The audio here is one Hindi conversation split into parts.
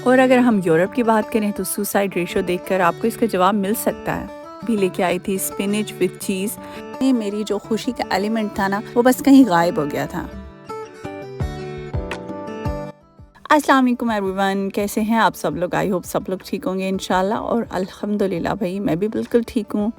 और अगर हम यूरोप की बात करें तो सुसाइड रेशो देखकर आपको इसका जवाब मिल सकता है। भी लेके आई थी स्पिनच विद चीज़। मेरी जो खुशी का एलिमेंट था ना, वो बस कहीं गायब हो गया था। अस्सलाम वालेकुम एवरीवन, कैसे हैं आप सब लोग? आई होप सब लोग ठीक होंगे इंशाल्लाह। और अल्हम्दुलिल्लाह भाई, मैं भी बिल्कुल ठीक हूँ।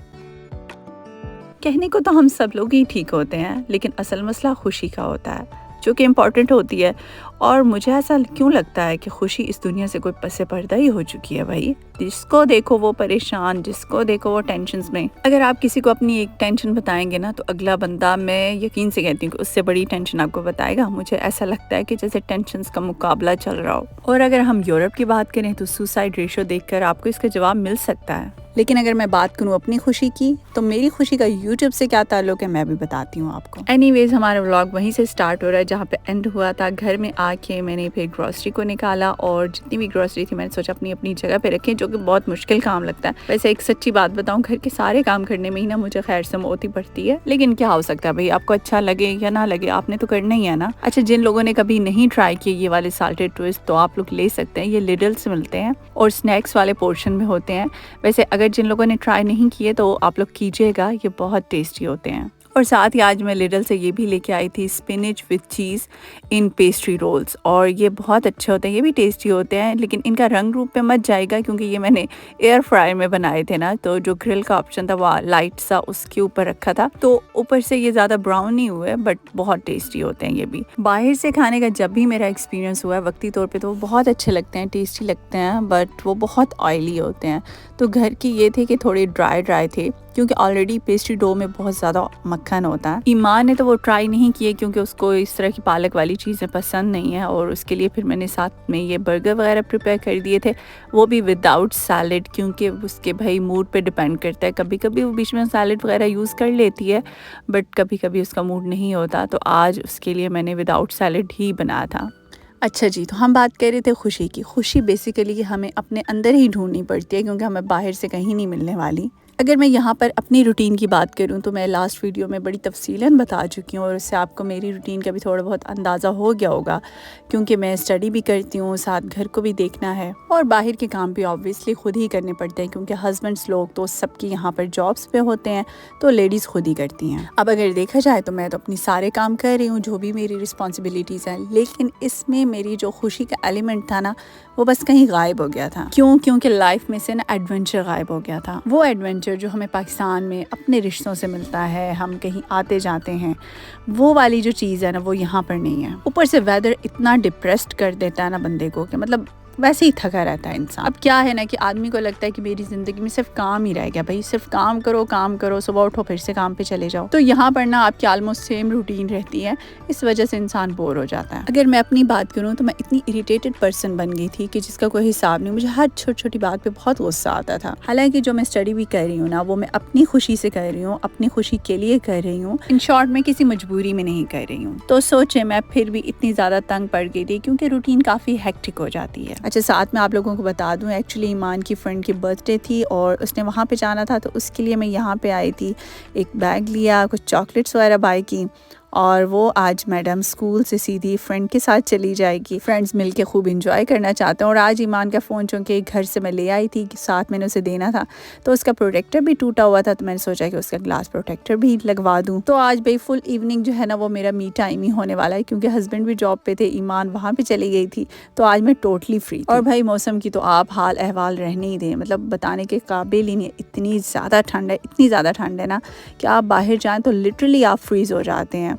कहने को तो हम सब लोग ही ठीक होते हैं, लेकिन असल मसला खुशी का होता है, जो कि इम्पॉर्टेंट होती है। और मुझे ऐसा क्यों लगता है कि खुशी इस दुनिया से कोई पसे पर्दा ही हो चुकी है भाई। जिसको देखो वो परेशान, जिसको देखो वो टेंशन्स में। अगर आप किसी को अपनी एक टेंशन बताएंगे ना, तो अगला बंदा, मैं यकीन से कहती हूँ कि उससे बड़ी टेंशन आपको बताएगा। मुझे ऐसा लगता है कि जैसे टेंशन्स का मुकाबला चल रहा हो। और अगर हम यूरोप की बात करें तो सुसाइड रेशो देखकर आपको इसका जवाब मिल सकता है। लेकिन अगर मैं बात करूँ अपनी खुशी की, तो मेरी खुशी का यूट्यूब से क्या ताल्लुक है मैं भी बताती हूँ आपको। एनीवेज, हमारा व्लॉग वहीं से स्टार्ट हो रहा है जहाँ पे एंड हुआ था। घर में आके मैंने फिर ग्रॉसरी को निकाला, और जितनी भी ग्रॉसरी थी मैंने सोचा अपनी अपनी जगह पे रखें, जो कि बहुत मुश्किल काम लगता है। वैसे एक सच्ची बात बताऊँ, घर के सारे काम करने में ही ना मुझे खैर से मौत ही पड़ती है, लेकिन क्या हो सकता है भाई, आपको अच्छा लगे या ना लगे, आपने तो करना ही है ना। अच्छा, जिन लोगों ने कभी नहीं ट्राई किए ये वाले साल्टेड ट्विस्ट, तो आप लोग ले सकते हैं। ये लिडल से मिलते हैं और स्नैक्स वाले पोर्शन में होते हैं। वैसे अगर जिन लोगों ने ट्राई नहीं किए तो आप लोग कीजिएगा, ये बहुत टेस्टी होते हैं। और साथ ही आज मैं लिडल से ये भी लेके आई थी spinach with cheese in pastry rolls, और ये बहुत अच्छे होते हैं, ये भी टेस्टी होते हैं। लेकिन इनका रंग रूप पे मत जाएगा, क्योंकि ये मैंने एयर फ्रायर में बनाए थे ना, तो जो ग्रिल का ऑप्शन था वो लाइट सा उसके ऊपर रखा था, तो ऊपर से ये ज़्यादा ब्राउन नहीं हुए, बट बहुत टेस्टी होते हैं ये भी। बाहर से खाने का जब भी मेरा एक्सपीरियंस हुआ है वक्ती तौर पर, तो वो बहुत अच्छे लगते हैं, टेस्टी लगते हैं, बट वो बहुत ऑयली होते हैं। तो घर की ये थे कि थोड़े ड्राई ड्राई थे, क्योंकि ऑलरेडी पेस्ट्री डो में बहुत ज़्यादा मक्खन होता है। ईमान ने तो वो ट्राई नहीं किए, क्योंकि उसको इस तरह की पालक वाली चीज़ें पसंद नहीं है, और उसके लिए फिर मैंने साथ में ये बर्गर वगैरह प्रिपेयर कर दिए थे, वो भी विदाउट सैलेड, क्योंकि उसके भाई मूड पे डिपेंड करता है। कभी कभी वो बीच में सैलेड वगैरह यूज़ कर लेती है, बट कभी कभी उसका मूड नहीं होता, तो आज उसके लिए मैंने विदाउट सैलेड ही बनाया था। अच्छा जी, तो हम बात कर रहे थे खुशी की। खुशी बेसिकली हमें अपने अंदर ही ढूंढनी पड़ती है, क्योंकि हमें बाहर से कहीं नहीं मिलने वाली। अगर मैं यहाँ पर अपनी रूटीन की बात करूँ, तो मैं लास्ट वीडियो में बड़ी तफसीलन बता चुकी हूँ, और उससे आपको मेरी रूटीन का भी थोड़ा बहुत अंदाज़ा हो गया होगा, क्योंकि मैं स्टडी भी करती हूँ, साथ घर को भी देखना है, और बाहर के काम भी ऑब्वियसली खुद ही करने पड़ते हैं, क्योंकि हस्बैंड्स लोग तो सबकी यहाँ पर जॉब्स पे होते हैं, तो लेडीज़ खुद ही करती हैं। अब अगर देखा जाए तो मैं तो अपनी सारे काम कर रही हूँ, जो भी मेरी रिस्पॉन्सिबिलिटीज़ हैं, लेकिन इसमें मेरी जो खुशी का एलिमेंट था ना, वो बस कहीं गायब हो गया था। क्यों? क्योंकि लाइफ में से ना एडवेंचर गायब हो गया था। वो एडवेंचर जो हमें पाकिस्तान में अपने रिश्तों से मिलता है, हम कहीं आते जाते हैं, वो वाली जो चीज़ है ना, वो यहाँ पर नहीं है। ऊपर से वेदर इतना डिप्रेस्ड कर देता है ना बंदे को, कि मतलब वैसे ही थका रहता है इंसान। अब क्या है ना कि आदमी को लगता है कि मेरी ज़िंदगी में सिर्फ काम ही रह गया भाई, सिर्फ काम करो, सुबह उठो फिर से काम पे चले जाओ। तो यहाँ पर ना आपकी ऑलमोस्ट सेम रूटीन रहती है, इस वजह से इंसान बोर हो जाता है। अगर मैं अपनी बात करूँ तो मैं इतनी इरिटेटेड पर्सन बन गई थी कि जिसका कोई हिसाब नहीं। मुझे हर छोटी छोटी बात पे बहुत गुस्सा आता था। हालांकि जो मैं स्टडी भी कर रही हूँ ना, वो मैं अपनी खुशी से कर रही हूँ, अपनी खुशी के लिए कर रही हूँ। इन शॉर्ट, मैं किसी मजबूरी में नहीं कर रही हूँ। तो सोचे, मैं फिर भी इतनी ज़्यादा तंग पड़ गई थी, क्योंकि रूटीन काफ़ी हेक्टिक हो जाती है। अच्छा, साथ में आप लोगों को बता दूं, एक्चुअली ईमान की फ्रेंड की बर्थडे थी, और उसने वहाँ पे जाना था, तो उसके लिए मैं यहाँ पे आई थी। एक बैग लिया, कुछ चॉकलेट्स वगैरह बाय की, और वो आज मैडम स्कूल से सीधी फ्रेंड के साथ चली जाएगी। फ्रेंड्स मिलके खूब इंजॉय करना चाहते हैं। और आज ईमान का फ़ोन चूँकि घर से मैं ले आई थी, साथ मैंने उसे देना था, तो उसका प्रोटेक्टर भी टूटा हुआ था, तो मैंने सोचा कि उसका ग्लास प्रोटेक्टर भी लगवा दूँ। तो आज भाई फुल इवनिंग जो है ना, वो मेरा मी टाइम ही होने वाला है, क्योंकि हस्बैंड भी जॉब पे थे, ईमान वहाँ पर चली गई थी, तो आज मैं टोटली फ्री थी। और भाई मौसम की तो आप हाल अहवाल रहने ही दें, मतलब बताने के काबिल ही नहीं। इतनी ज़्यादा ठंड है, इतनी ज़्यादा ठंड है ना, कि आप बाहर जाएँ तो लिटरली आप फ्रीज़ हो जाते हैं।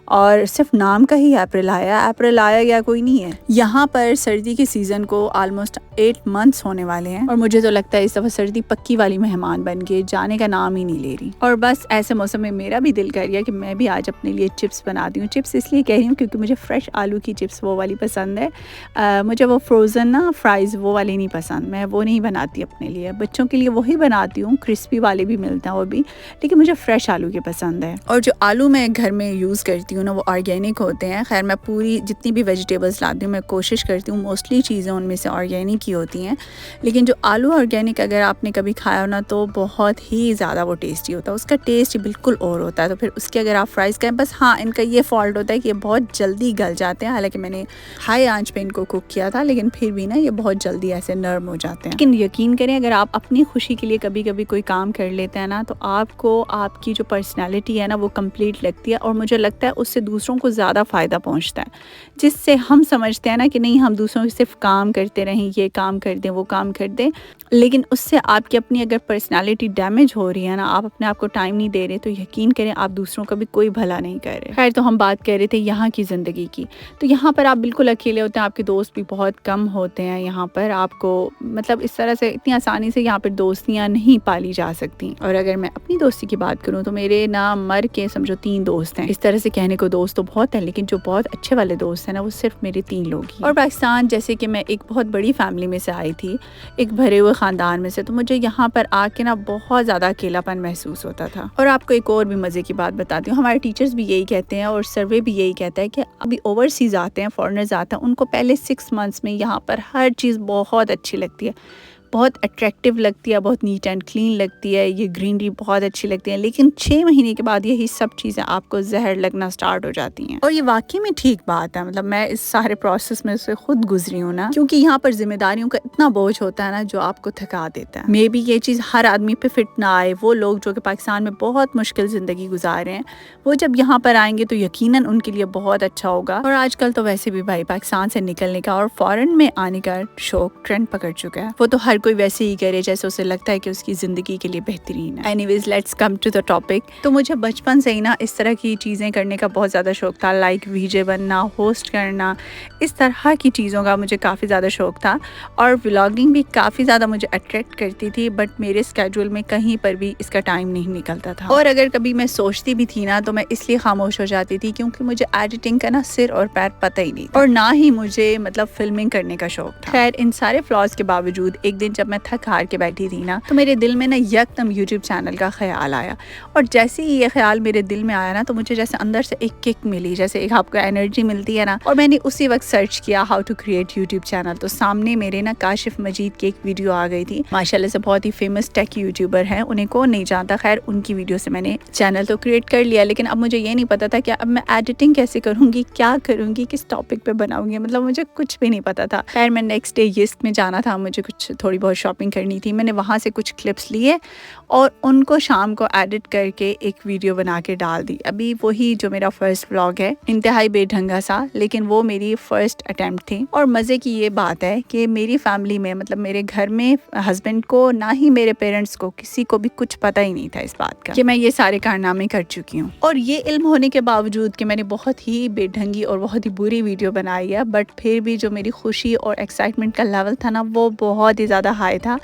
और सिर्फ नाम का ही अप्रैल आया गया कोई नहीं है। यहाँ पर सर्दी के सीज़न को ऑलमोस्ट 8 मंथ्स होने वाले हैं, और मुझे तो लगता है इस दफ़ा सर्दी पक्की वाली मेहमान बन के जाने का नाम ही नहीं ले रही। और बस ऐसे मौसम में मेरा भी दिल कर रहा है कि मैं भी आज अपने लिए चिप्स बनाती हूँ। चिप्स इसलिए कह रही हूँ क्योंकि मुझे फ्रेश आलू की चिप्स वो वाली पसंद है। मुझे वो फ्रोज़न ना फ्राइज़ वो वाली नहीं पसंद, मैं वो नहीं बनाती अपने लिए। बच्चों के लिए वही बनाती हूँ, क्रिस्पी वाले भी मिलते हैं वो भी, लेकिन मुझे फ्रेश आलू के पसंद है। और जो आलू मैं घर में यूज़ करती लाती हूँ ना वो ऑर्गेनिक होते हैं। खैर मैं पूरी जितनी भी वेजिटेबल्स लाती हूँ मैं कोशिश करती हूँ मोस्टली चीज़ें उनमें से ऑर्गेनिक ही होती हैं, लेकिन जो आलू ऑर्गेनिक अगर आपने कभी खाया हो ना तो बहुत ही ज़्यादा वो टेस्टी होता है, उसका टेस्ट बिल्कुल और होता है। तो फिर उसके अगर आप फ्राइज़ करें, बस हाँ इनका ये फॉल्ट होता है कि ये बहुत जल्दी गल जाते हैं। हालांकि मैंने हाई आंच पे इनको कुक किया था, लेकिन फिर भी ना ये बहुत जल्दी ऐसे नरम हो जाते हैं। लेकिन यकीन करें अगर आप अपनी खुशी के लिए कभी कभी कोई काम कर लेते हैं ना तो आपको आपकी जो पर्सनैलिटी है ना वो कंप्लीट लगती है, और मुझे लगता है उससे दूसरों को ज़्यादा फ़ायदा पहुँचता है, जिससे हम समझते हैं ना कि नहीं हम दूसरों से सिर्फ काम करते रहें, ये काम कर दें वो काम कर दें, लेकिन उससे आपकी अपनी अगर पर्सनालिटी डैमेज हो रही है ना, आप अपने आप को टाइम नहीं दे रहे, तो यकीन करें आप दूसरों का भी कोई भला नहीं कर रहे। खैर तो हम बात कर रहे थे यहाँ की ज़िंदगी की, तो यहाँ पर आप बिल्कुल अकेले होते हैं, आपके दोस्त भी बहुत कम होते हैं यहाँ पर। आपको मतलब इस तरह से इतनी आसानी से यहाँ पर दोस्तियाँ नहीं पाली जा सकती। और अगर मैं अपनी दोस्ती की बात करूँ तो मेरे ना मर के समझो 3 दोस्त हैं। इस तरह से कहने को दोस्त तो बहुत हैं, लेकिन जो बहुत अच्छे वाले दोस्त हैं ना वो सिर्फ मेरे 3 लोग ही। और पाकिस्तान जैसे कि मैं एक बहुत बड़ी फैमिली में से आई थी, एक भरे हुए ख़ानदान में से, तो मुझे यहाँ पर आके ना बहुत ज़्यादा अकेलापन महसूस होता था। और आपको एक और भी मज़े की बात बताती हूँ, हमारे टीचर्स भी यही कहते हैं और सर्वे भी यही कहता है कि अभी ओवरसीज़ आते हैं, फॉरेनर्स आते हैं, उनको पहले 6 मंथ्स में यहाँ पर हर चीज़ बहुत अच्छी लगती है, बहुत अट्रैक्टिव लगती है, बहुत नीट एंड क्लीन लगती है, ये ग्रीनरी बहुत अच्छी लगती है, लेकिन 6 महीने के बाद यही सब चीज़ें आपको जहर लगना स्टार्ट हो जाती हैं। और ये वाकई में ठीक बात है, मतलब मैं इस सारे प्रोसेस में से खुद गुजरी हूँ ना, क्योंकि यहाँ पर जिम्मेदारियों का इतना बोझ होता है ना जो आपको थका देता है। मे बी ये चीज़ हर आदमी पे फिट ना आए, वो लोग जो कि पाकिस्तान में बहुत मुश्किल ज़िंदगी गुजार रहे हैं वो जब यहाँ पर आएंगे तो यकीनन उनके लिए बहुत अच्छा होगा। और आजकल तो वैसे भी भाई पाकिस्तान से निकलने का और फॉरेन में आने का शौक ट्रेंड पकड़ चुका है, वो तो हर कोई वैसे ही करे जैसे उसे लगता है कि उसकी ज़िंदगी के लिए बेहतरीन है। Anyways let's come to the topic. तो मुझे बचपन से ही ना इस तरह की चीज़ें करने का बहुत ज़्यादा शौक था, लाइक वीजे बनना, होस्ट करना, इस तरह की चीज़ों का मुझे काफ़ी ज़्यादा शौक था। और व्लॉगिंग भी काफ़ी ज़्यादा मुझे अट्रैक्ट करती थी, बट मेरे स्केड्यूल में कहीं पर भी इसका टाइम नहीं निकलता था। और अगर कभी मैं सोचती भी थी ना तो मैं इसलिए खामोश हो जाती थी क्योंकि मुझे एडिटिंग का ना सिर और पैर पता ही नहीं था, और ना ही मुझे मतलब फिल्मिंग करने का शौक था। खैर इन सारे फ्लॉज के बावजूद एक दिन जब मैं थक हार के बैठी थी ना तो मेरे दिल में ना यकदम यूट्यूब चैनल का ख्याल आया, और जैसे ही ये ख्याल मेरे दिल में आया ना तो मुझे जैसे अंदर से एक किक मिली, जैसे एक आपको एनर्जी मिलती है ना। और मैंने उसी वक्त सर्च किया how to create YouTube channel, तो सामने मेरे ना काशिफ मजीद की एक वीडियो आ गई थी। माशाल्लाह से बहुत ही फेमस टेक यूट्यूबर हैं, उन्हें कौन नहीं जानता। खैर उनकी वीडियो से मैंने चैनल तो क्रिएट कर लिया, लेकिन अब मुझे ये नहीं पता था कि अब मैं एडिटिंग कैसे करूँगी, क्या करूँगी, किस टॉपिक पे बनाऊँगी, मतलब मुझे कुछ भी नहीं पता था। खैर मैं नेक्स्ट डे यिस्क में जाना था, मुझे कुछ थोड़ी बहुत शॉपिंग करनी थी, मैंने वहाँ से कुछ क्लिप्स लिए और उनको शाम को एडिट करके एक वीडियो बना के डाल दी। अभी वही जो मेरा फर्स्ट व्लॉग है, इंतहाई बेढंगा सा, लेकिन वो मेरी फर्स्ट अटेम्प्ट थी। और मज़े की ये बात है कि मेरी फैमिली में मतलब मेरे घर में हस्बैंड को ना ही मेरे पेरेंट्स को किसी को भी कुछ पता ही नहीं था इस बात का कि मैं ये सारे कारनामे कर चुकी हूँ। और ये इल्म होने के बावजूद कि मैंने बहुत ही बेढंगी और बहुत ही बुरी वीडियो बनाई है, बट फिर भी जो मेरी खुशी और एक्साइटमेंट का लेवल था ना वो बहुत ही ज़्यादा हाई था,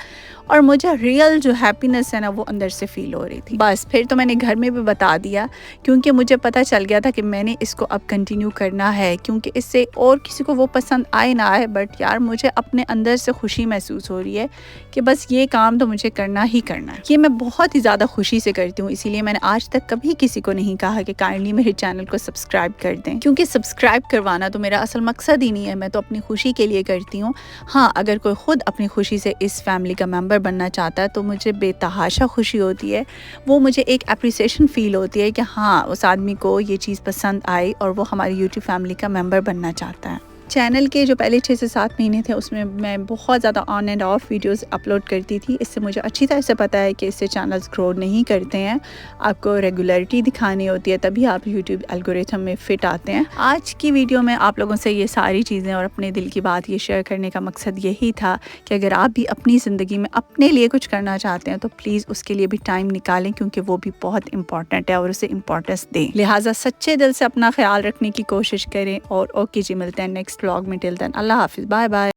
और मुझे रियल जो हैप्पीनेस है ना वो अंदर से फील हो रही थी। बस फिर तो मैंने घर में भी बता दिया, क्योंकि मुझे पता चल गया था कि मैंने इसको अब कंटिन्यू करना है, क्योंकि इससे और किसी को वो पसंद आए ना आए, बट यार मुझे अपने अंदर से खुशी महसूस हो रही है कि बस ये काम तो मुझे करना ही करना है। ये मैं बहुत ही ज़्यादा खुशी से करती हूँ, इसीलिए मैंने आज तक कभी किसी को नहीं कहा कि काइंडली मेरे चैनल को सब्सक्राइब कर दें, क्योंकि सब्सक्राइब करवाना तो मेरा असल मकसद ही नहीं है, मैं तो अपनी खुशी के लिए करती हूँ। हाँ, अगर कोई खुद अपनी खुशी से इस फैमिली का मेम्बर बनना चाहता है तो मुझे बेतहाशा खुशी होती है, वो मुझे एक अप्रिसिएशन फील होती है कि हाँ उस आदमी को ये चीज़ पसंद आई और वो हमारी यूट्यूब फैमिली का मेंबर बनना चाहता है। चैनल के जो पहले 6 से 7 महीने थे उसमें मैं बहुत ज़्यादा on end of videos upload करती थी। इससे मुझे अच्छी तरह से पता है कि इससे चैनल्स ग्रो नहीं करते हैं, आपको रेगुलरिटी दिखानी होती है तभी आप यूट्यूब एल्गोरिथम में फ़िट आते हैं। आज की वीडियो में आप लोगों से ये सारी चीज़ें और अपने दिल की बात ये शेयर करने का मकसद यही था कि अगर आप भी अपनी ज़िंदगी में अपने लिए कुछ करना चाहते हैं तो प्लीज़ उसके लिए भी टाइम निकालें, क्योंकि वो भी बहुत इंपॉर्टेंट है और उसे इम्पोर्टेंस दें। लिहाजा सच्चे दिल से अपना ख्याल रखने की कोशिश करें। और ओके जी, मिलते हैं नेक्स्ट व्लॉग में। टिल देन अल्लाह हाफिज़, बाय बाय।